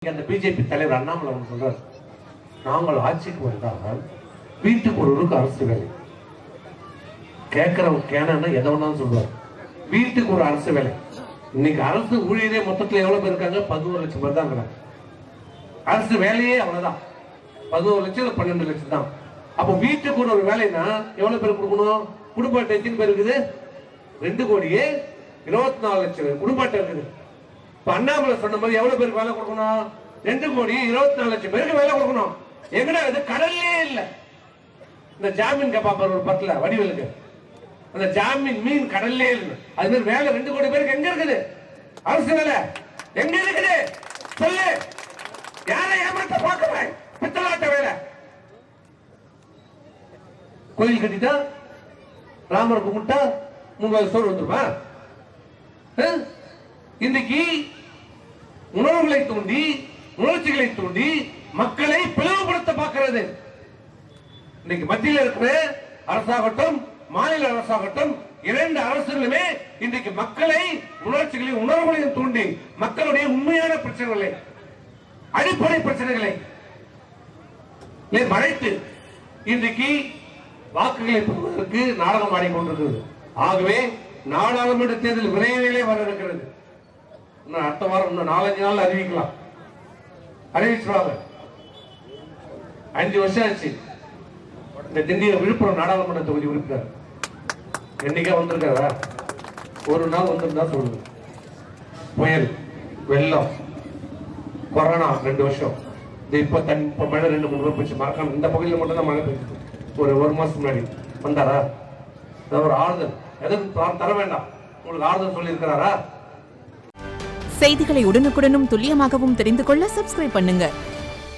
அந்த பிஜேபி தலைவர் அண்ணாமலை சொல்றாரு, நாங்கள் ஆட்சிக்கு வந்தால் வீட்டுக்கு ஒருவருக்கு அரசு வேலை. கேட்கிறவங்க கேனா எதை வேணாலும் சொல்லுவார். வீட்டுக்கு ஒரு அரசு வேலை. இன்னைக்கு அரசு ஊழியரே மொத்தத்தில் எவ்வளவு பேர் இருக்காங்க? 11 லட்சம் பேர் தான் இருக்கிறாங்க. அரசு வேலையே அவ்வளவுதான், 11 லட்சம் 12 லட்சம் தான். அப்போ வீட்டுக்கு ஒரு வேலைன்னா எவ்வளவு பேர் கொடுக்கணும்? குடும்ப அட்டை எத்தனை பேர் இருக்குது? 2,24,00,000 குடும்ப அட்டை இருக்குது. இப்ப அண்ணாமலை சொன்ன மாதிரி எவ்வளவு பேருக்கு வேலை கொடுக்கணும்? 2,24,00,000 பேருக்கு வேலை கொடுக்கணும். எங்கடா இது? கடல்லே இல்ல. இந்த ஜாமீன் கேப்பாப்பார் ஒரு பத்துல வடிவேலுக்கு, அந்த ஜாமீன் மீன் கடல்லே இல்லை. அது மாதிரி வேலை 2 கோடி பேருக்கு எங்க இருக்குது? அரசு வேலை எங்க இருக்குது? சொல்லு. யாரை ஏமாத்த பார்க்கிறேன்? பித்தலாட்ட வேலை. கோயில் கட்டிட்டா, ராமர் கும்பிட்டா 3000 சோறு வந்துருமா? இன்னைக்கு உணர்வுகளை தூண்டி, உணர்ச்சிகளை தூண்டி மக்களை பிளவுபடுத்த பார்க்கிறது. இன்னைக்கு மத்தியில் இருக்கிற அரசாகட்டும், மாநில அரசாகட்டும், 2 அரசுகளுமே இன்றைக்கு மக்களை உணர்ச்சிகளையும் உணர்வுகளையும் தூண்டி மக்களுடைய உண்மையான பிரச்சனைகளை, அடிப்படை பிரச்சனைகளை மறைத்து இன்றைக்கு வாக்குகளை பெறுவதற்கு நாடகம் ஆடிக்கொண்டிருக்கிறது. ஆகவே நாடாளுமன்ற தேர்தல் விரைவிலே வர இருக்கிறது. அடுத்த வாரம் இன்னும் 4-5 நாள் அறிவிக்கலாம். அறிவிச்சுவாங்க. 5 வருஷம் ஆச்சு இந்த திண்டிய விழுப்புரம் நாடாளுமன்ற தொகுதி உறுப்பினர். என்னைக்கா வந்திருக்காரா? ஒரு நாள் வந்திருந்தா சொல்லுங்க. புயல், வெள்ளம், கொரோனா 2 வருஷம். இப்ப மழை 2-3 நாள் போச்சு. மறக்காம இந்த பகுதியில் மட்டும் தான் மழை பெய்யுது. ஒரு மாசம் முன்னாடி வந்தாரா? ஒரு ஆறுதல் எதுவும் தர வேண்டாம். உங்களுக்கு ஆறுதல் சொல்லி இருக்கிறாரா? செய்திகளை உடனுக்குடனும் துல்லியமாகவும் தெரிந்து கொள்ள சப்ஸ்கிரைப் பண்ணுங்க.